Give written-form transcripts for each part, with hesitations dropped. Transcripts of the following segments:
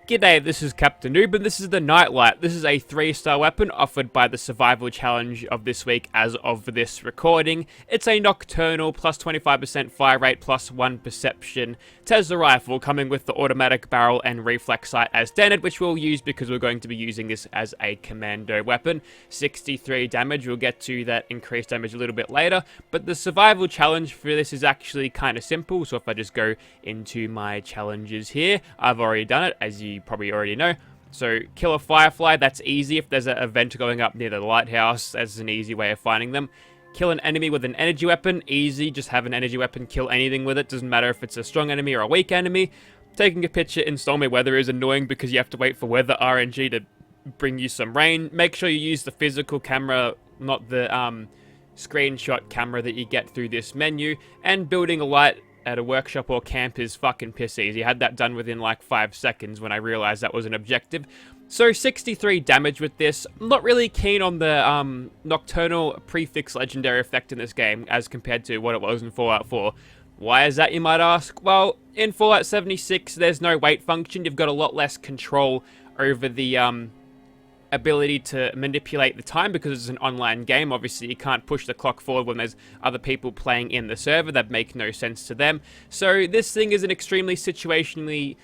G'day, this is Captain Noob, and this is the Nightlight. This is a 3-star weapon offered by the survival challenge of this week as of this recording. It's a Nocturnal plus 25% fire rate plus 1 perception Tesla rifle coming with the automatic barrel and reflex sight as standard, which we'll use because we're going to be using this as a commando weapon. 63 damage, we'll get to that increased damage a little bit later, but the survival challenge for this is actually kind of simple. So if I just go into my challenges here, I've already done it, as you probably already know. So kill a firefly, that's easy. If there's an event going up near the lighthouse, that's an easy way of finding them. Kill an enemy with an energy weapon, easy. Just have an energy weapon, kill anything with it. Doesn't matter if it's a strong enemy or a weak enemy. Taking a picture in stormy weather is annoying because you have to wait for weather RNG to bring you some rain. Make sure you use the physical camera, not the screenshot camera that you get through this menu. And building a light at a workshop or camp is fucking piss easy. I had that done within like 5 seconds when I realized that was an objective. So 63 damage with this. I'm not really keen on the Nocturnal prefix legendary effect in this game as compared to what it was in Fallout 4. Why is that, you might ask? Well, in Fallout 76 there's no wait function. You've got a lot less control over the ability to manipulate the time because it's an online game. Obviously you can't push the clock forward when there's other people playing in the server. That make no sense to them. So this thing is an extremely situationally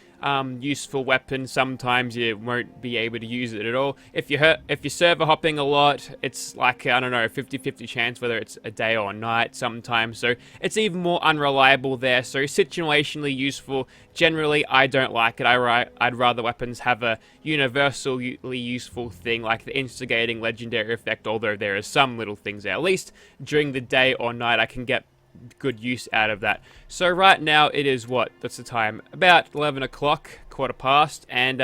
useful weapon. Sometimes you won't be able to use it at all. If you're server hopping a lot, it's like, I don't know, 50-50 chance whether it's a day or night sometimes. So it's even more unreliable there. So situationally useful. Generally, I don't like it. I'd rather weapons have a universally useful thing like the instigating legendary effect, although there are some little things there. At least during the day or night I can get good use out of that. So right now it is that's the time, about 11 o'clock, quarter past, and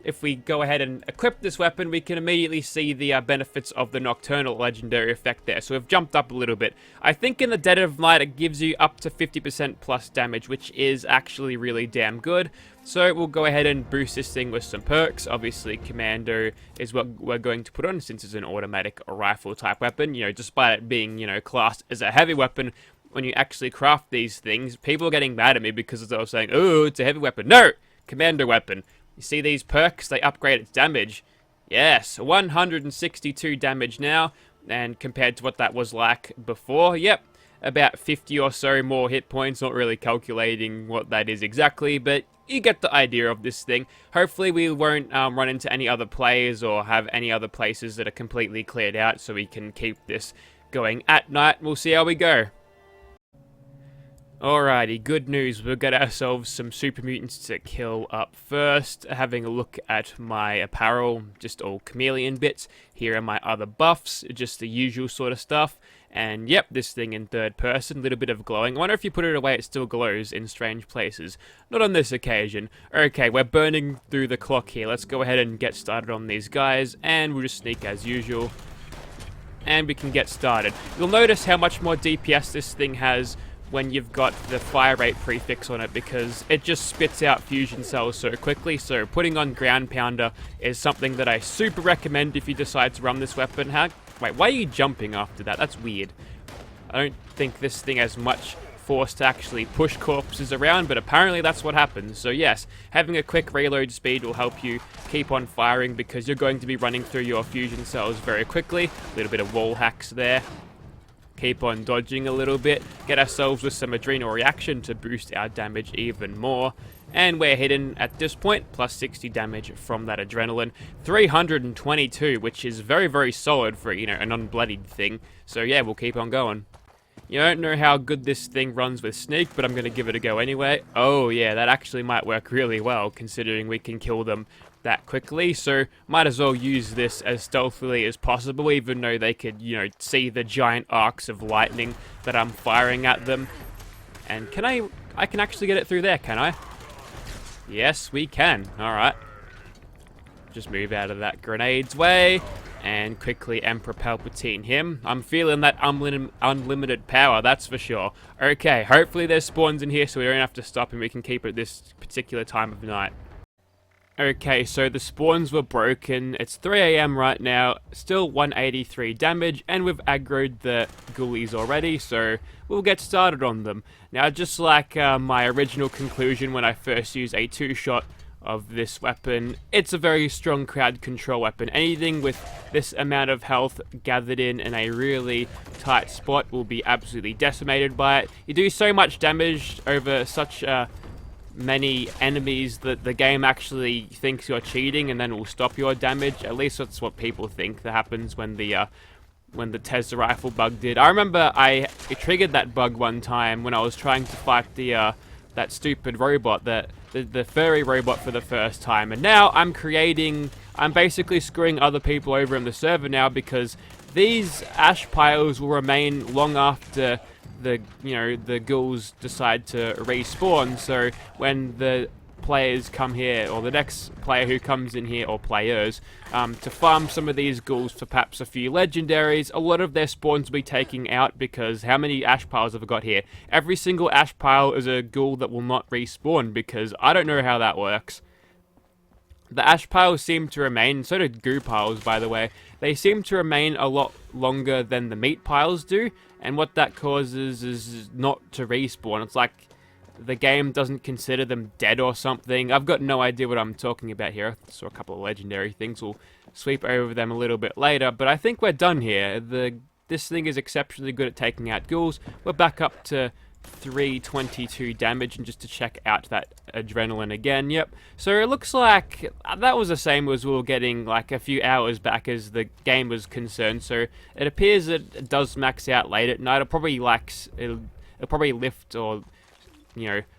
if we go ahead and equip this weapon, we can immediately see the benefits of the Nocturnal legendary effect there. So we've jumped up a little bit. I think in the dead of night it gives you up to 50% plus damage, which is actually really damn good. So we'll go ahead and boost this thing with some perks. Obviously commando is what we're going to put on since it's an automatic rifle type weapon. You know, despite it being, you know, classed as a heavy weapon, when you actually craft these things, people are getting mad at me because they're saying, oh, it's a heavy weapon. No! Commando weapon. You see these perks? They upgrade its damage. Yes, 162 damage now, and compared to what that was like before, yep, about 50 or so more hit points. Not really calculating what that is exactly, but you get the idea of this thing. Hopefully we won't run into any other players or have any other places that are completely cleared out, so we can keep this going at night. We'll see how we go. Alrighty, good news. We've got ourselves some super mutants to kill up first. Having a look at my apparel, just all chameleon bits. Here are my other buffs, just the usual sort of stuff. And yep, this thing in third person, little bit of glowing. I wonder if you put it away it still glows in strange places. Not on this occasion. Okay, we're burning through the clock here. Let's go ahead and get started on these guys, and we'll just sneak as usual. And we can get started. You'll notice how much more DPS this thing has when you've got the fire rate prefix on it, because it just spits out fusion cells so quickly. So putting on ground pounder is something that I super recommend if you decide to run this weapon. Wait, why are you jumping after that? That's weird. I don't think this thing has much force to actually push corpses around, but apparently that's what happens. So yes, having a quick reload speed will help you keep on firing because you're going to be running through your fusion cells very quickly. A little bit of wall hacks there. Keep on dodging a little bit, get ourselves with some adrenal reaction to boost our damage even more. And we're hitting at this point plus 60 damage from that adrenaline. 322, which is very, very solid for, you know, a non-bloodied thing. So yeah, we'll keep on going. You don't know how good this thing runs with sneak, but I'm going to give it a go anyway. Oh yeah, that actually might work really well considering we can kill them that quickly, so might as well use this as stealthily as possible, even though they could, you know, see the giant arcs of lightning that I'm firing at them. And I can actually get it through there, can I? Yes, we can. Alright. Just move out of that grenade's way, and quickly Emperor Palpatine him. I'm feeling that unlimited power, that's for sure. Okay, hopefully there's spawns in here so we don't have to stop and we can keep it at this particular time of night. Okay, so the spawns were broken. It's 3 AM right now, still 183 damage, and we've aggroed the ghoulies already, so we'll get started on them. Now, just like my original conclusion when I first used a 2-shot of this weapon. It's a very strong crowd control weapon. Anything with this amount of health gathered in a really tight spot will be absolutely decimated by it. You do so much damage over such many enemies that the game actually thinks you're cheating and then will stop your damage. At least that's what people think that happens when the Tesla rifle bug did. I remember I triggered that bug one time when I was trying to fight that stupid robot, the furry robot, for the first time, and now I'm basically screwing other people over in the server now, because these ash piles will remain long after the ghouls decide to respawn. So when the players come here, or the next player who comes in here, or players, to farm some of these ghouls for perhaps a few legendaries, a lot of their spawns will be taking out, because how many ash piles have I got here? Every single ash pile is a ghoul that will not respawn, because I don't know how that works. The ash piles seem to remain, so do goo piles, by the way. They seem to remain a lot longer than the meat piles do, and what that causes is not to respawn. It's like the game doesn't consider them dead or something. I've got no idea what I'm talking about here. I saw a couple of legendary things. We'll sweep over them a little bit later, but I think we're done here. This thing is exceptionally good at taking out ghouls. We're back up to 322 damage, and just to check out that adrenaline again, yep. So it looks like that was the same as we were getting like a few hours back as the game was concerned. So it appears that it does max out late at night. It'll probably lift, or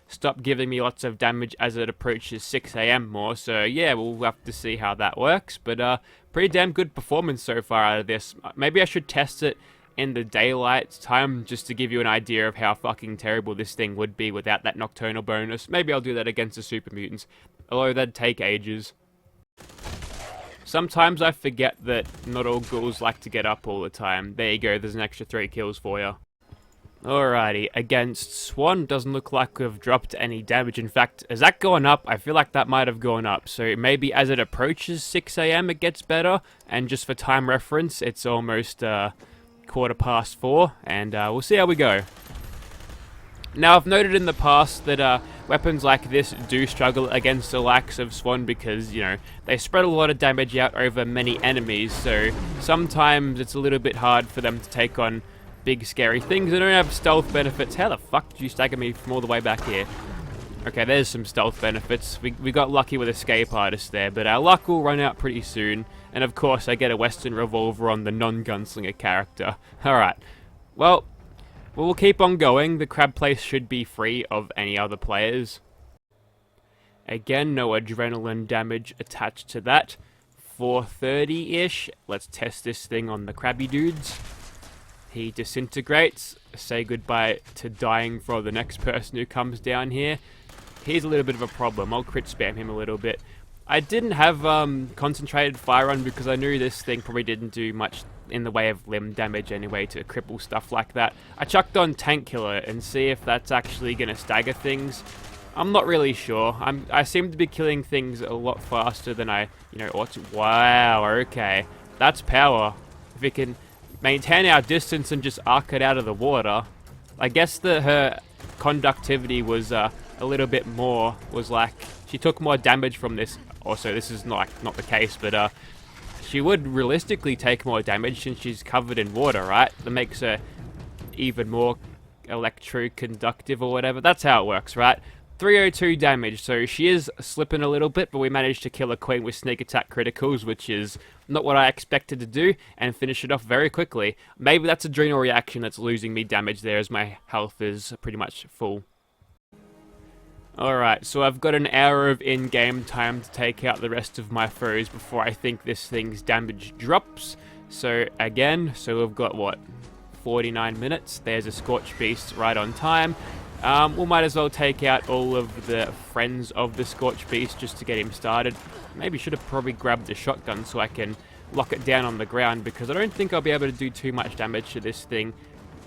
stop giving me lots of damage as it approaches 6 AM more. So yeah, we'll have to see how that works. But pretty damn good performance so far out of this. Maybe I should test it in the daylight time, just to give you an idea of how fucking terrible this thing would be without that Nocturnal bonus. Maybe I'll do that against the super mutants, although that'd take ages. Sometimes I forget that not all ghouls like to get up all the time. There you go, there's an extra 3 kills for you. Alrighty, against Swan, doesn't look like we've dropped any damage. In fact, has that gone up? I feel like that might have gone up. So maybe as it approaches 6 AM it gets better, and just for time reference, it's almost 4:15, and we'll see how we go. Now, I've noted in the past that weapons like this do struggle against the likes of Swan, because, they spread a lot of damage out over many enemies, so sometimes it's a little bit hard for them to take on big scary things. They don't have stealth benefits. How the fuck did you stagger me from all the way back here? Okay, there's some stealth benefits. We got lucky with Escape Artist there, but our luck will run out pretty soon. And of course, I get a Western Revolver on the non-gunslinger character. Alright, well, we'll keep on going. The crab place should be free of any other players. Again, no adrenaline damage attached to that. 430-ish. Let's test this thing on the crabby dudes. He disintegrates. Say goodbye to dying for the next person who comes down here. Here's a little bit of a problem. I'll crit spam him a little bit. I didn't have concentrated fire on, because I knew this thing probably didn't do much in the way of limb damage anyway to cripple stuff like that. I chucked on Tank Killer and see if that's actually going to stagger things. I'm not really sure. I seem to be killing things a lot faster than I ought to. Wow, okay. That's power. If we can maintain our distance and just arc it out of the water. I guess that her conductivity was a little bit more, was like, she took more damage from this. Also, this is not the case, but she would realistically take more damage since she's covered in water, right? That makes her even more electroconductive or whatever. That's how it works, right? 302 damage, so she is slipping a little bit, but we managed to kill a queen with sneak attack criticals, which is not what I expected to do, and finish it off very quickly. Maybe that's adrenal reaction that's losing me damage there, as my health is pretty much full. Alright, so I've got an hour of in-game time to take out the rest of my foes before I think this thing's damage drops. So again, we've got what, 49 minutes. There's a Scorchbeast right on time. We might as well take out all of the friends of the Scorchbeast just to get him started. Maybe should have probably grabbed the shotgun so I can lock it down on the ground, because I don't think I'll be able to do too much damage to this thing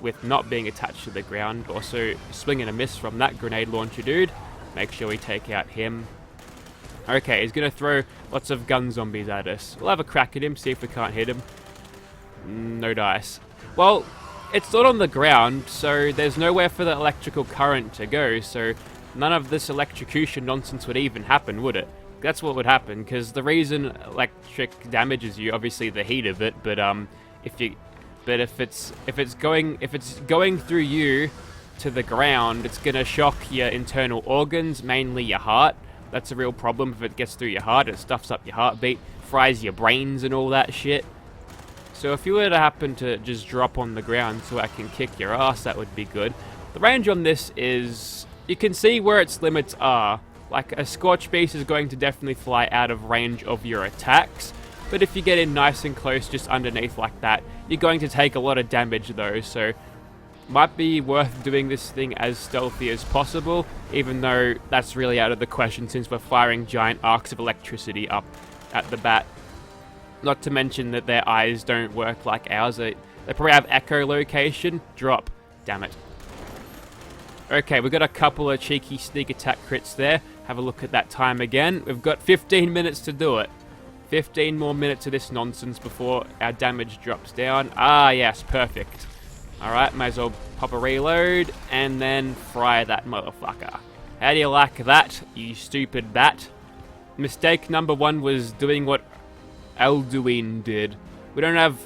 with not being attached to the ground. Also, swing and a miss from that grenade launcher dude. Make sure we take out him. Okay, he's going to throw lots of gun zombies at us. We'll have a crack at him, see if we can't hit him. No dice. Well, it's not on the ground, so there's nowhere for the electrical current to go, so none of this electrocution nonsense would even happen, would it? That's what would happen, because the reason electric damages you, obviously the heat of it, but if it's going through you to the ground, it's gonna shock your internal organs, mainly your heart. That's a real problem. If it gets through your heart, it stuffs up your heartbeat, fries your brains and all that shit. So if you were to happen to just drop on the ground so I can kick your ass, that would be good. The range on this is, you can see where its limits are. Like, a Scorchbeast is going to definitely fly out of range of your attacks, but if you get in nice and close just underneath like that, you're going to take a lot of damage though, so might be worth doing this thing as stealthy as possible, even though that's really out of the question since we're firing giant arcs of electricity up at the bat. Not to mention that their eyes don't work like ours. They probably have echolocation. Drop. Damn it. Okay, we've got a couple of cheeky sneak attack crits there. Have a look at that time again. We've got 15 minutes to do it. 15 more minutes of this nonsense before our damage drops down. Ah, yes, perfect. Alright, might as well pop a reload and then fry that motherfucker. How do you like that, you stupid bat? Mistake number one was doing what Alduin did. We don't have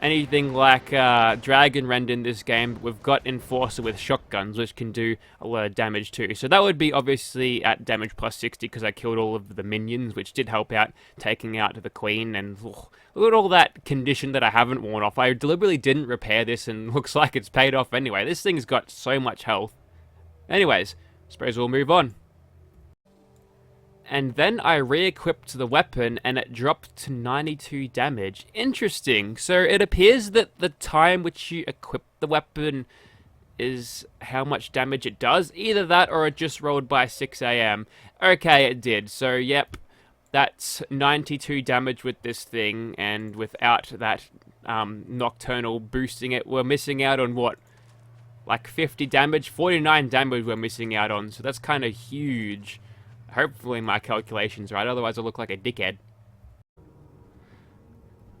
anything like Dragon Rend in this game, but we've got Enforcer with shotguns, which can do a lot of damage too. So that would be obviously at damage plus 60 because I killed all of the minions, which did help out taking out the Queen. And look at all that condition that I haven't worn off. I deliberately didn't repair this and looks like it's paid off anyway. This thing's got so much health. Anyways, suppose we'll move on. And then I re-equipped the weapon and it dropped to 92 damage. Interesting. So it appears that the time which you equip the weapon is how much damage it does. Either that or it just rolled by 6 AM. Okay, it did. So yep, that's 92 damage with this thing, and without that Nocturnal boosting it, we're missing out on what? Like 50 damage? 49 damage we're missing out on, so that's kind of huge. Hopefully my calculation's right, otherwise I look like a dickhead.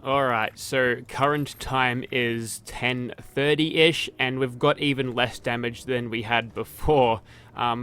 Alright, so current time is 10:30-ish, and we've got even less damage than we had before.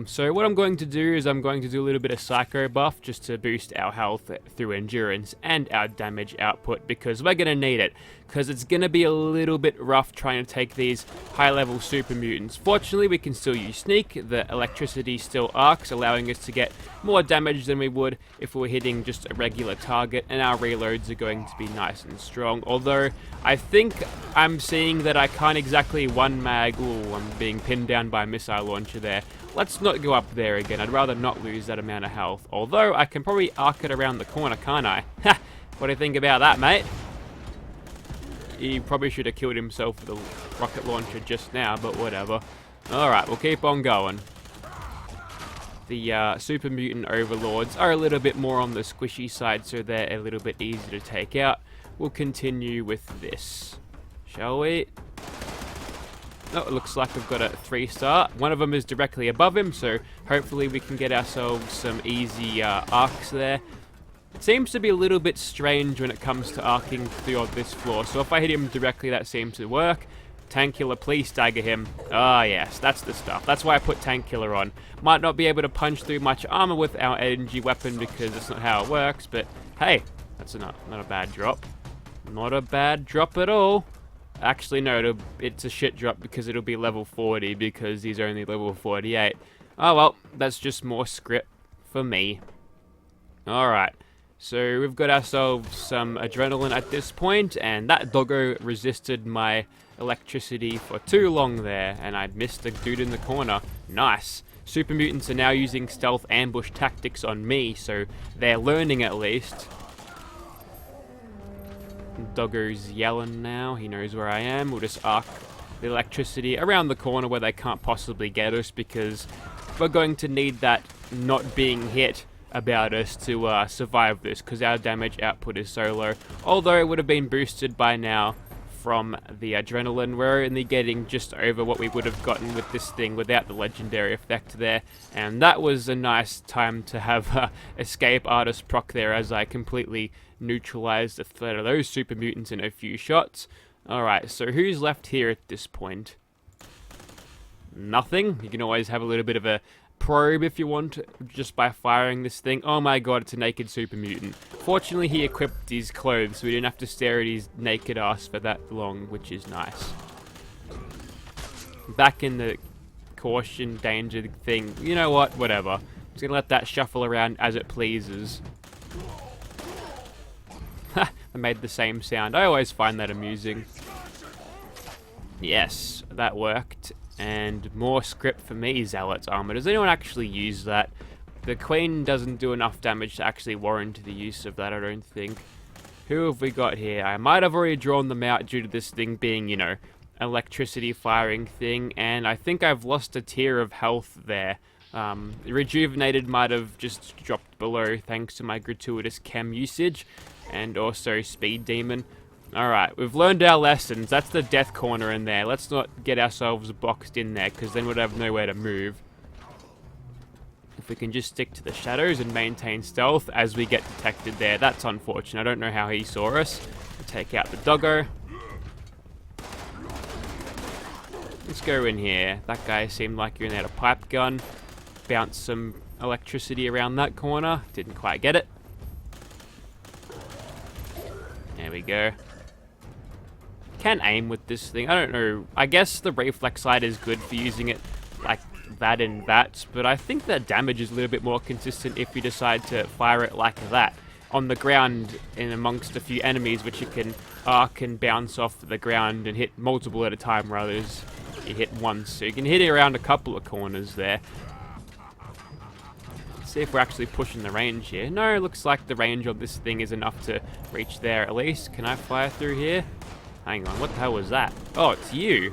So what I'm going to do is I'm going to do a little bit of Psycho buff just to boost our health through endurance and our damage output, because we're going to need it, because it's going to be a little bit rough trying to take these high-level super mutants. Fortunately, we can still use Sneak. The electricity still arcs, allowing us to get more damage than we would if we were hitting just a regular target, and our reloads are going to be nice and strong. Although, I think I'm seeing that I can't exactly one mag. Ooh, I'm being pinned down by a missile launcher there. Let's not go up there again. I'd rather not lose that amount of health. Although, I can probably arc it around the corner, can't I? Ha! What do you think about that, mate? He probably should have killed himself with a rocket launcher just now, but whatever. Alright, we'll keep on going. The super mutant overlords are a little bit more on the squishy side, so they're a little bit easier to take out. We'll continue with this, shall we? Oh, it looks like we've got a 3-star. One of them is directly above him, so hopefully we can get ourselves some easy arcs there. It seems to be a little bit strange when it comes to arcing through this floor, so if I hit him directly, that seems to work. Tank Killer, please stagger him. Ah, yes, that's the stuff. That's why I put Tank Killer on. Might not be able to punch through much armor with our energy weapon because that's not how it works, but hey, that's not a bad drop. Not a bad drop at all. Actually, no, it's a shit drop because it'll be level 40 because he's only level 48. Oh well, that's just more script for me. Alright, so we've got ourselves some adrenaline at this point, and that doggo resisted my electricity for too long there, and I missed the dude in the corner. Nice. Super mutants are now using stealth ambush tactics on me, so they're learning at least. Doggo's yelling now. He knows where I am. We'll just arc the electricity around the corner where they can't possibly get us, because we're going to need that not being hit about us to survive this, because our damage output is so low. Although it would have been boosted by now from the adrenaline, we're only getting just over what we would have gotten with this thing without the legendary effect there. And that was a nice time to have escape artist proc there, as I completely neutralized the threat of those super mutants in a few shots. Alright, so who's left here at this point? Nothing. You can always have a little bit of a probe if you want, just by firing this thing. Oh my god, it's a naked super mutant. Fortunately, he equipped his clothes, so we didn't have to stare at his naked ass for that long, which is nice. Back in the caution, danger thing. You know what? Whatever. I'm just gonna let that shuffle around as it pleases. Ha! I made the same sound. I always find that amusing. Yes, that worked. And more script for me, Zealot's armor. Does anyone actually use that? The Queen doesn't do enough damage to actually warrant the use of that, I don't think. Who have we got here? I might have already drawn them out due to this thing being, you know, electricity firing thing. And I think I've lost a tier of health there. Rejuvenated might have just dropped below thanks to my gratuitous chem usage. And also Speed Demon. Alright, we've learned our lessons. That's the death corner in there. Let's not get ourselves boxed in there, because then we'd have nowhere to move. If we can just stick to the shadows and maintain stealth as we get detected there. That's unfortunate. I don't know how he saw us. We'll take out the doggo. Let's go in here. That guy seemed like he had a pipe gun. Bounce some electricity around that corner. Didn't quite get it. There we go. Can aim with this thing. I don't know. I guess the reflex sight is good for using it like that in VATS, but I think that damage is a little bit more consistent if you decide to fire it like that. On the ground in amongst a few enemies, which you can arc and bounce off the ground and hit multiple at a time, rather than you hit once. So you can hit it around a couple of corners there. Let's see if we're actually pushing the range here. No, it looks like the range of this thing is enough to reach there at least. Can I fire through here? Hang on, what the hell was that? Oh, it's you.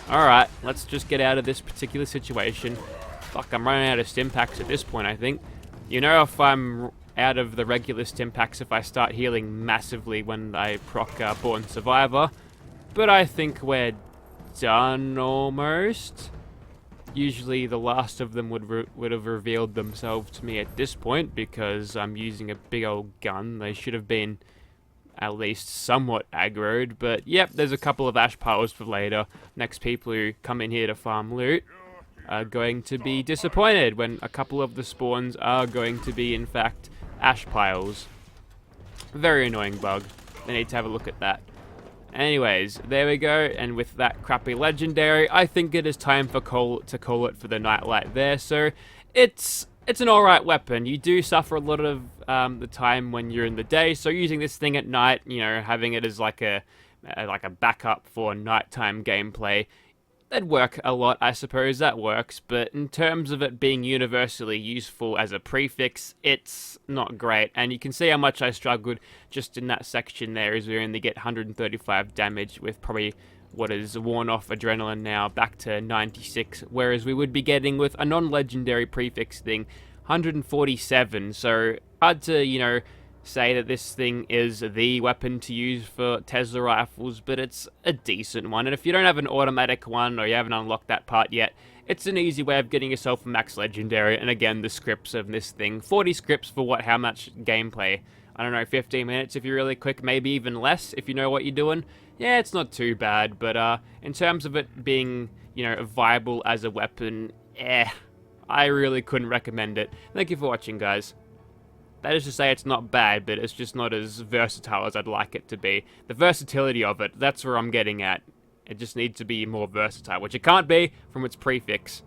Alright, let's just get out of this particular situation. Fuck, I'm running out of stim packs at this point, I think. You know, if I'm out of the regular stim packs, if I start healing massively when I proc Born Survivor. But I think we're done almost. Usually the last of them would have revealed themselves to me at this point, because I'm using a big old gun. They should have been at least somewhat aggroed, but yep, there's a couple of ash piles for later. Next people who come in here to farm loot are going to be disappointed when a couple of the spawns are going to be, in fact, ash piles. Very annoying bug. They need to have a look at that. Anyways, there we go, and with that crappy legendary, I think it is time to call it for the nightlight there. So it's an alright weapon. You do suffer a lot of the time when you're in the day, so using this thing at night, you know, having it as like a backup for nighttime gameplay, that'd work a lot, I suppose. That works, but in terms of it being universally useful as a prefix, it's not great. And you can see how much I struggled just in that section there, as we only get 135 damage with probably what is worn off adrenaline now back to 96, whereas we would be getting with a non-legendary prefix thing 147. So hard to, you know, say that this thing is the weapon to use for Tesla rifles, but it's a decent one. And if you don't have an automatic one, or you haven't unlocked that part yet, it's an easy way of getting yourself a max legendary. And again, the scripts of this thing, 40 scripts for what, how much gameplay? I don't know, 15 minutes if you're really quick, maybe even less if you know what you're doing. Yeah, it's not too bad, but in terms of it being, you know, viable as a weapon, I really couldn't recommend it. Thank you for watching, guys. That is to say, it's not bad, but it's just not as versatile as I'd like it to be. The versatility of it, that's where I'm getting at. It just needs to be more versatile, which it can't be from its prefix.